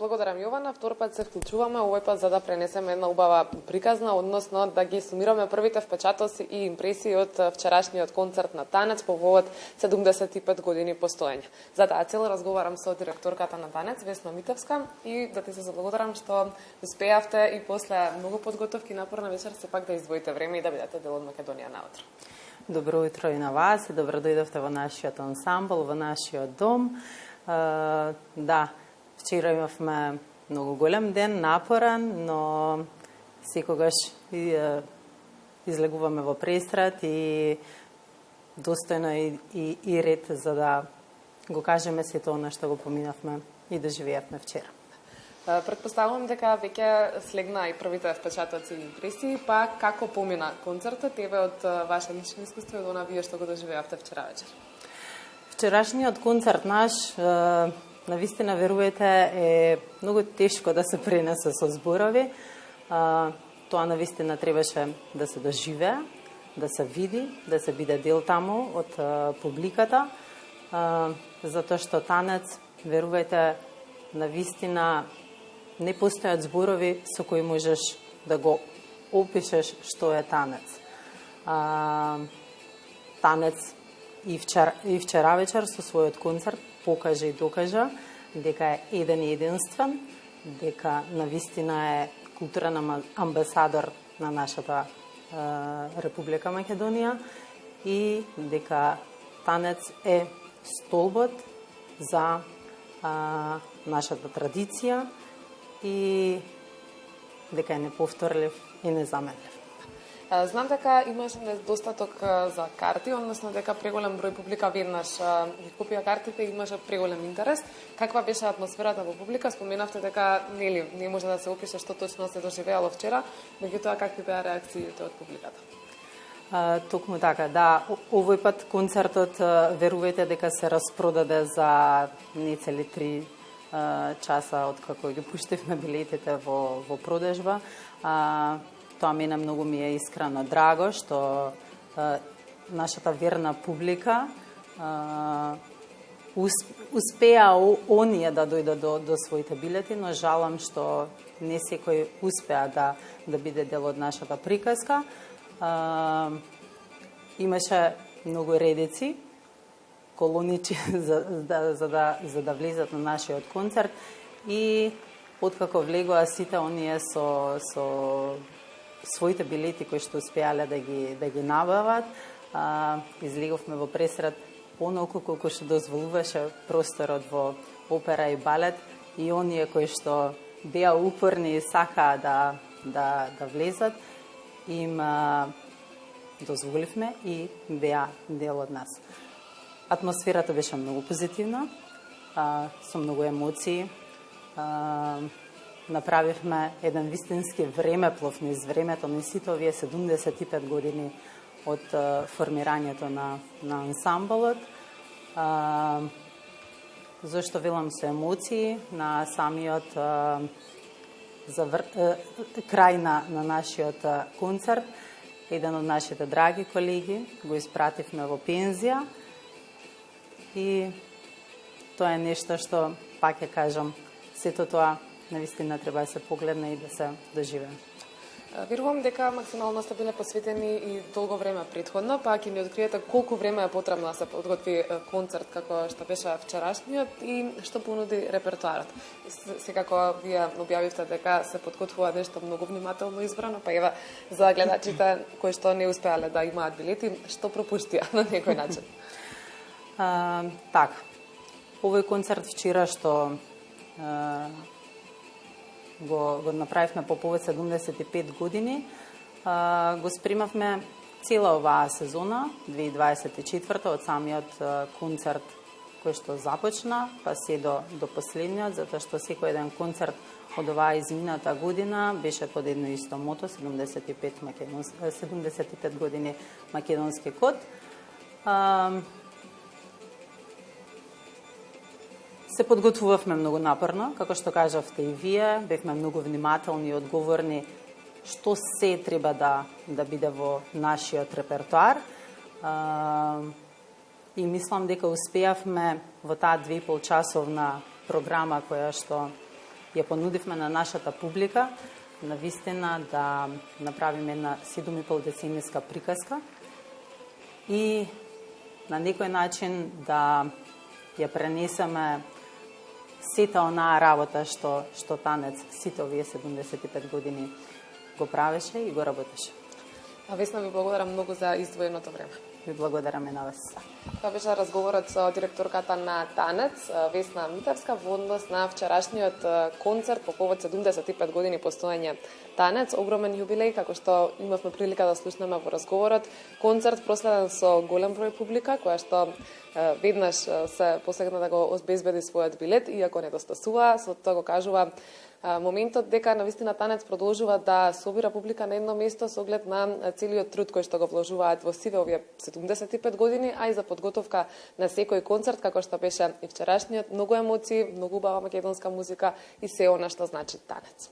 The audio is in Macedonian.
Благодарам, Јована. Втор пат се вклучуваме, овој пат за да пренесеме една убава приказна, односно да ги сумираме првите впечатоци и импресии од вчерашниот концерт на Танец по повод 75 години постоење. За таа цел разговарам со директорката на Танец, Весна Митевска, и да ти се заблагодарам што успеавте и после многу подготовки и напорна вечер сепак да издвоите време и да бидете дел од Македонија наутро. Добро утро и на вас и добро дојдовте во нашиот ансамбл, во нашиот дом. Да, вчера имавме многу голем ден, напорен, но секогаш излегуваме во пресрат и достојно и ред за да го кажеме сето она што го поминавме и доживеавме вчера. Предпоставувам дека веќе слегна и првите впечатоци и импресии, па како помина концертот, тебе од ваше лично искуство и од она вие што го доживеавте вчера вечер? Вчерашниот концерт наш, навистина верувате, е многу тешко да се пренесе со зборови. Тоа навистина требаше да се доживее, да се види, да се биде дел таму од публиката, затоа што танец, верувајте, навистина не постојат зборови со кои можеш да го опишеш што е танец. Танец и вчера вечер со својот концерт покажа и докажа дека е еден и единствен, дека навистина е културен амбасадор на нашата Република Македонија и дека танец е столбот за нашата традиција и дека е неповторлив и незаменлив. Знам дека имаш недостаток за карти, односно дека преголем број публика веднаш ги купија картите и имаше преголем интерес. Каква беше атмосферата во публика? Споменавте дека не може да се опише што точно се доживеало вчера, меѓутоа какви беа реакциите од публиката? Токму така, да. Овој пат концертот, верувајте дека се распродаде за нецели 3 часа од како ги пуштивме билетите во продажба. Тоа мене многу ми е искрено драго што нашата верна публика успеа оние да дојдат до своите билети, но жалам што не секој успеа да биде дел од нашата приказка. Имаше многу редици, колоничи за да влезат на нашиот концерт и откако влегоа сите оние со своите билети кои што успеале да ги набават, излеговме во пресрат онолку колку што дозволуваше просторот во опера и балет и оние кои што беа упорни и сакаа да влезат, им дозволивме и беа дел од нас. Атмосферата беше многу позитивна, со многу емоции. Направивме еден вистински времеплов низ времето, низ сите овие 75 години од формирањето на ансамблот. Зошто велам со емоции на самиот крај на нашиот концерт, еден од нашите драги колеги го испративме во пензија и тоа е нешто што, пак ќе кажам, сето тоа навистина треба да се погледне и да се доживее. Верувам дека максимално сте биле посветени и долго време претходно, па ќе ми откриете колку време е потребно да се подготви концерт како што беше вчерашниот и што понуди репертоарот. Секако вие објавивте дека се подготвува нешто многу внимателно избрано, па ева за гледачите кои што не успеале да имаат билети, што пропуштија на некој начин? Така, овој концерт вчера што го направивме по повод 75 години, го спремавме цела оваа сезона, 2024, од самиот концерт кој што започна, па се до последниот, затоа што секој еден концерт од оваа измината година беше под едно исто мото, 75 години македонски код. Се подготвувавме многу напорно, како што кажавте и вие, бевме многу внимателни и одговорни што се треба да биде во нашиот репертоар. И мислам дека успеавме во таа 2,5 часовна програма која што ја понудивме на нашата публика на вистина да направиме една 7,5 децениска приказка и на некој начин да ја пренесеме сета онаа работа што танец сите овие 75 години го правеше и го работеше. А Весна, ви благодарам многу за издвоеното време. Ви благодараме на вас. Тоа беше разговорот со директорката на Танец, Весна Митевска, во однос на вчерашниот концерт по повод 75 години постоење Танец, огромен јубилеј, како што имавме прилика да слушнеме во разговорот. Концерт проследен со голем број публика, која што веднаш се посегна да го обезбеди својот билет, иако недостасува, со тоа го кажува моментот дека навистина Танец продолжува да собира публика на едно место со оглед на целиот труд кој што го вложуваат во сиве овие 75 години, а и за подготовка на секој концерт, како што беше и вчерашниот, многу емоции, многу убава македонска музика и се она што значи танец.